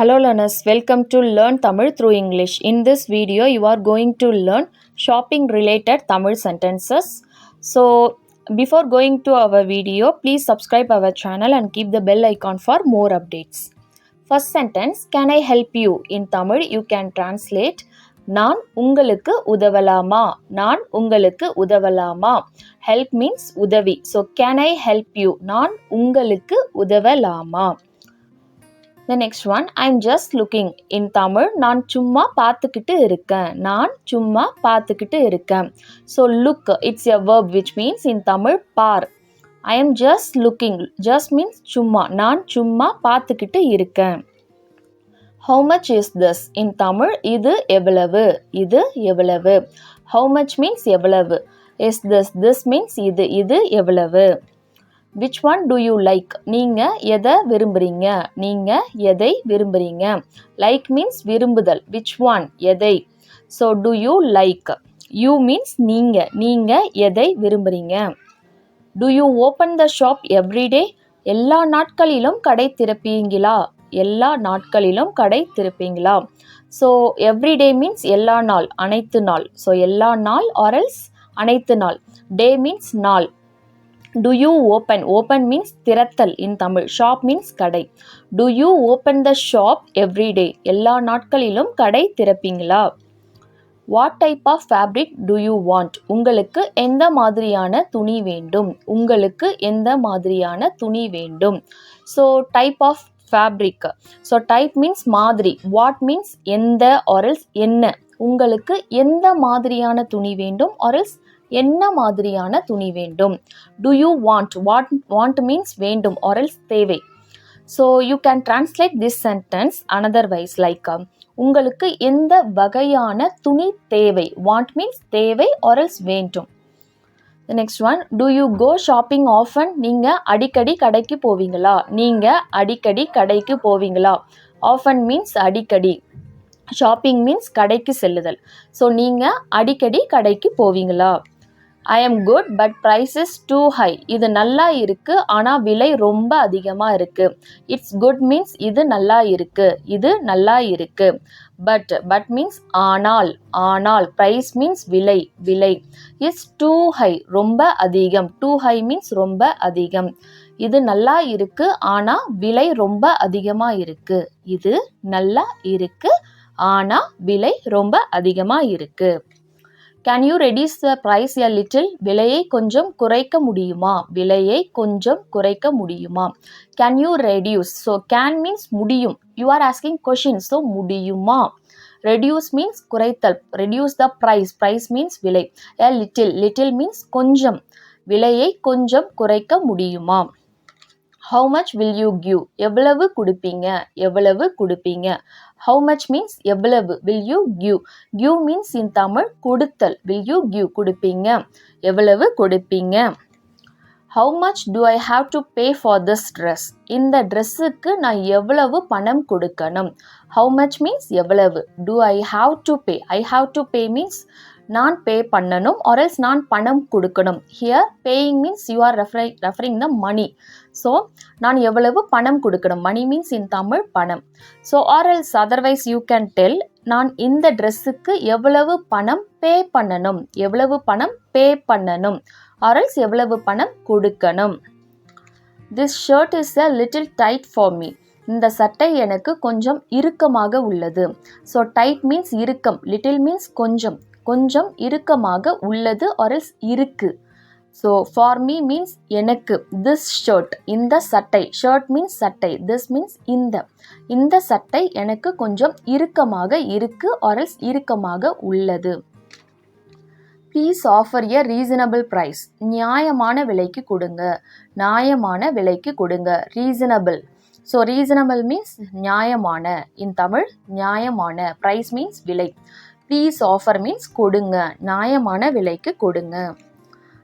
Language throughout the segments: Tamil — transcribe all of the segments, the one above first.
Hello learners, welcome to Learn Tamil through English. In this video, you are going to learn shopping related Tamil sentences. So, before going to our video, please subscribe our channel and keep the bell icon for more updates. First sentence, can I help you? In Tamil, you can translate நான் உங்களுக்கு உதவலாமா? நான் உங்களுக்கு உதவலாமா? Help means உதவி. So, can I help you? நான் உங்களுக்கு உதவலாமா? The next one, I'm just looking. In Tamil, நான் சும்மா பார்த்துக்கிட்டு இருக்கேன். நான் சும்மா பார்த்துக்கிட்டு இருக்கேன். So, look, it's a verb which means in Tamil, bar. I am just looking. Just means சும்மா. நான் சும்மா பார்த்துக்கிட்டு இருக்கேன். How much is this? In Tamil, இது எவ்வளவு? இது எவ்வளவு? How much means எவ்வளவு? Is this? This means இது எவ்வளவு? Which one do you like? நீங்க எதை விரும்புறீங்க? நீங்க எதை விரும்புறீங்க? Like means விரும்புதல். Which one? எதை? So, do you like? You means நீங்க எதை விரும்புறீங்க? Do you open the shop every day? எல்லா நாட்களிலும் கடை திறப்பீங்களா? எல்லா நாட்களிலும் கடை திறப்பீங்களா? So, every day means எல்லா நாள், அனைத்து நாள். So, எல்லா நாள் or else அனைத்து நாள். Day means நாள். Do you open? Open means திறத்தல் in Tamil. Shop means கடை. Do you open the shop every day? எல்லா நாட்களிலும் கடை திறப்பீங்களா? What type of fabric do you want? உங்களுக்கு எந்த மாதிரியான துணி வேண்டும்? உங்களுக்கு எந்த மாதிரியான துணி வேண்டும்? So, type of fabric. So, type means மாதிரி. What means எந்த or else என்ன? உங்களுக்கு எந்த மாதிரியான துணி வேண்டும் or else என்ன மாதிரியான துணி வேண்டும்? Do you want? Want means வேண்டும் or else தேவை. So, you can translate this sentence another ways like உங்களுக்கு எந்த வகையான துணி தேவை? Want means தேவை or else வேண்டும். The next one, do you go shopping often? நீங்க அடிக்கடி கடைக்கு போவீங்களா? நீங்க அடிக்கடி கடைக்கு போவீங்களா? Often means அடிக்கடி. Shopping means கடைக்கு செல்லுதல். So, நீங்க அடிக்கடி கடைக்கு போவீங்களா? I am good but price is too high. இது நல்லா இருக்கு ஆனா விலை ரொம்ப அதிகமா இருக்கு. It's good means இது நல்லா இருக்கு. இது நல்லா இருக்கு. But means ஆனால் price means விலை. It's too high ரொம்ப அதிகம். Too high means ரொம்ப அதிகம். இது நல்லா இருக்கு ஆனா விலை ரொம்ப அதிகமா இருக்கு. இது நல்லா இருக்கு ஆனா விலை ரொம்ப அதிகமா இருக்கு. Can you reduce the price a little? விலையை கொஞ்சம் குறைக்க முடியுமா? விலையை கொஞ்சம் குறைக்க முடியுமா? Can you reduce? So, can means முடியும். You are asking question. So, முடியுமா? Reduce means குறைத்தல். Reduce the price. Price means விலை. A little. Little means கொஞ்சம். விலையை கொஞ்சம் குறைக்க முடியுமா? How much will you give? எவ்வளவு கொடுப்பீங்க? எவ்வளவு கொடுப்பீங்க? How much means எவ்வளவு? Will you give? Give means in Tamil கொடுத்தல். Will you give? கொடுப்பீங்க. எவ்வளவு கொடுப்பீங்க? How much do I have to pay for this dress? இந்த ட்ரெஸ்ஸுக்கு நான் எவ்வளவு பணம் கொடுக்கணும்? How much means எவ்வளவு? Do I have to pay? I have to pay means நான் பே பண்ணணும் or else நான் பணம் கொடுக்கணும். Here paying means you are referring the money. So, நான் எவ்வளவு பணம் கொடுக்கணும்? Money means in Tamil பணம். So, or else otherwise you can tell நான் இந்த ட்ரெஸ்ஸுக்கு எவ்வளவு பணம் பே பண்ணணும்? எவ்வளவு பணம் பே பண்ணணும்? Or else எவ்வளவு பணம் கொடுக்கணும்? This shirt is a little tight for me. இந்த சட்டை எனக்கு கொஞ்சம் இறுக்கமாக உள்ளது. So, tight means இறுக்கம். Little means கொஞ்சம் இறுக்கமாக உள்ளது or else இருக்கு. So, for me means எனக்கு. This shirt, இந்த சட்டை. Shirt means சட்டை. This means இந்த சட்டை எனக்கு கொஞ்சம் இறுக்கமாக இருக்கு or else இறுக்கமாக உள்ளது. Please offer a reasonable price. நியாயமான விலைக்கு கொடுங்க. நியாயமான விலைக்கு கொடுங்க. Reasonable. So, reasonable means நியாயமான. In Tamil, நியாயமான. Price means விலை. Please offer means கொடுங்க. நியாயமான விலைக்கு கொடுங்க.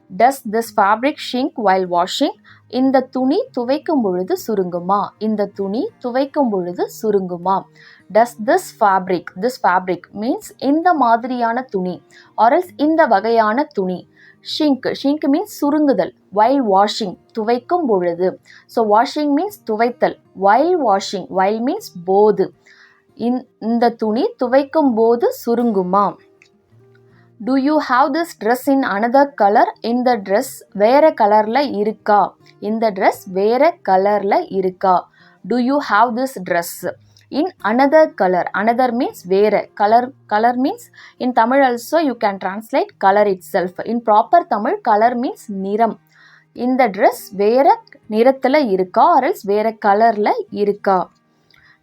Does this fabric shrink while washing? இந்த துணி துவைக்கும் பொழுது சுருங்குமா? இந்த துணி துவைக்கும் பொழுது சுருங்குமா? Does this fabric means இந்த மாதிரியான துணி or else இந்த வகையான துணி. ஷிங்க் மீன்ஸ் சுருங்குதல். while washing துவைக்கும் பொழுது. ஸோ வாஷிங் மீன்ஸ் துவைத்தல். while washing while மீன்ஸ் போது. இந்த துணி துவைக்கும் போது சுருங்குமா. do you have this dress in another color? இந்த ட்ரெஸ் வேற கலர்ல இருக்கா. இந்த ட்ரெஸ் வேற கலர்ல இருக்கா. do you have this dress in another color? another means வேற. color means in Tamil also you can translate color itself. in proper Tamil color means நிறம். இந்த ட்ரெஸ் வேற நிறத்துல இருக்கா or else வேற கலர்ல இருக்கா.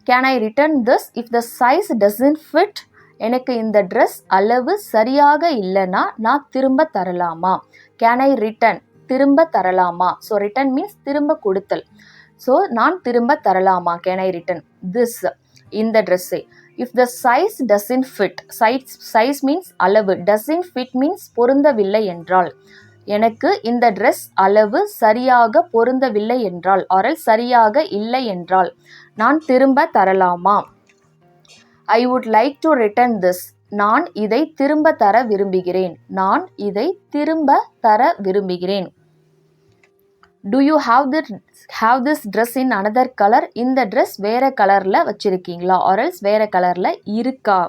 can I return this if the size doesn't fit? எனக்கு இந்த ட்ரெஸ் அளவு சரியாக இல்லைன்னா நான் திரும்ப தரலாமா. can I return திரும்ப தரலாமா. ஸோ ரிட்டர்ன் மீன்ஸ் திரும்ப கொடுத்தல். ஸோ நான் திரும்ப தரலாமா. can I return this இந்த ட்ரெஸ்ஸை. if the size doesn't fit, size means அளவு, doesn't fit means பொருந்தவில்லை என்றால், எனக்கு இந்த ட்ரெஸ் அளவு சரியாக பொருந்தவில்லை என்றால் or else சரியாக இல்லை என்றால் நான் திரும்ப தரலாமா. I would like to return this. நான் இதை திரும்ப தர விரும்புகிறேன். நான் இதை திரும்ப தர விரும்புகிறேன். do you have this dress in another color? இந்த ட்ரெஸ் வேற கலர்ல வச்சிருக்கீங்களா or else வேற கலர்ல இருக்கா.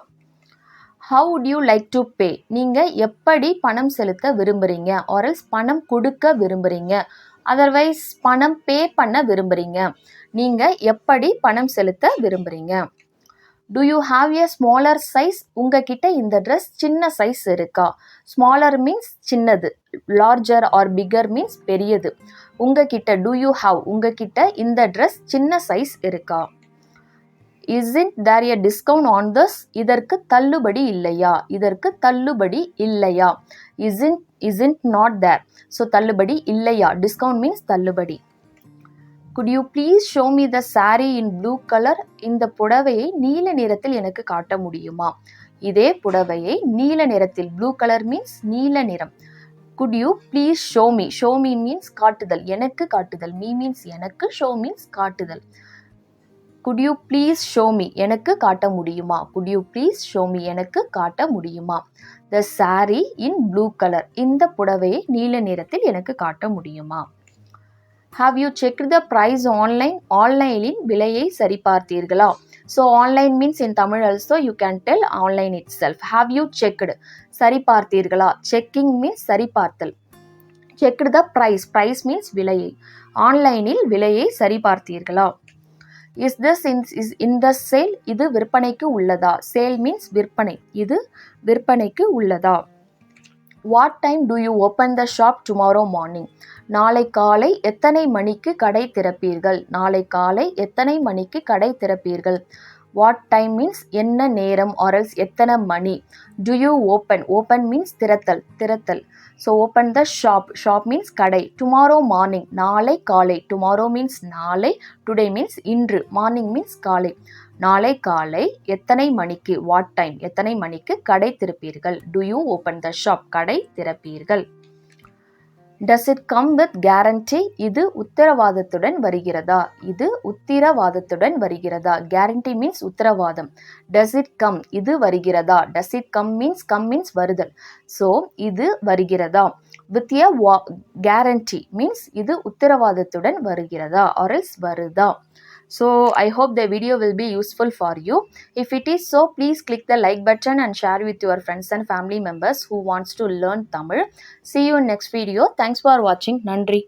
how would you like to pay? நீங்க எப்படி பணம் செலுத்த விரும்புறீங்க or else பணம் கொடுக்க விரும்புறீங்க. otherwise பணம் பே பண்ண விரும்புறீங்க. நீங்க எப்படி பணம் செலுத்த விரும்புறீங்க. do you have a smaller size? உங்ககிட்ட இந்த ட்ரெஸ் சின்ன சைஸ் இருக்கா. smaller means சின்னது. larger or bigger means பெரியது. உங்ககிட்ட do you have உங்ககிட்ட இந்த ட்ரெஸ் சின்ன சைஸ் இருக்கா. isn't there a discount on this? இதற்கு தள்ளுபடி இல்லையா. இதற்கு தள்ளுபடி இல்லையா. isn't not there. ஸோ தள்ளுபடி இல்லையா. discount means தள்ளுபடி. could you please show me the saree in blue color? இந்த புடவையை நீல நிறத்தில் எனக்கு காட்ட முடியுமா. இதே புடவையை நீல நிறத்தில். blue color means நீல நிறம். could you please show me? show me means காட்டுதல், எனக்கு காட்டுதல். me means எனக்கு, show means காட்டுதல். could you please show me எனக்கு காட்ட முடியுமா. could you please show me எனக்கு காட்ட முடியுமா. the saree in blue color இந்த புடவையை நீல நிறத்தில் எனக்கு காட்ட முடியுமா. have you checked the price online? ஆன்லைனின் விலையை சரிபார்த்தீர்களா. So online means in Tamil also you can tell online itself. have you checked சரிபார்த்தீர்களா. checking means சரிபார்த்தல். checked the price means விலையை. ஆன்லைனில் விலையை சரிபார்த்தீர்களா. is this in the sale? இது விற்பனைக்கு உள்ளதா. sale means விற்பனை. இது விற்பனைக்கு உள்ளதா. what time do you open the shop tomorrow morning? நாளை காலை எத்தனை மணிக்கு கடை திறப்பீர்கள். நாளை காலை எத்தனை மணிக்கு கடை திறப்பீர்கள். what time means என்ன நேரம் or else எத்தனை மணி. do you open means திறத்தல். so open the shop means கடை. tomorrow morning நாளை காலை. tomorrow means நாளை. today means இன்று. morning means காலை. நாளை காலை எத்தனை மணிக்கு. what time எத்தனை மணிக்கு கடை திறப்பீர்கள். do you open the shop கடை திறப்பீர்கள். does it come with guarantee? இது உத்தரவாதத்துடன் வருகிறதா. இது உத்தரவாதத்துடன் வருகிறதா. guarantee means உத்தரவாதம். does it come இது வருகிறதா. does it come means வருதல். so இது வருகிறதா. with a guarantee means இது உத்தரவாதத்துடன் வருகிறதா or else வருதா. So I hope the video will be useful for you. If it is so, please click the like button and share with your friends and family members who wants to learn Tamil. See you in next video. Thanks for watching. Nandri.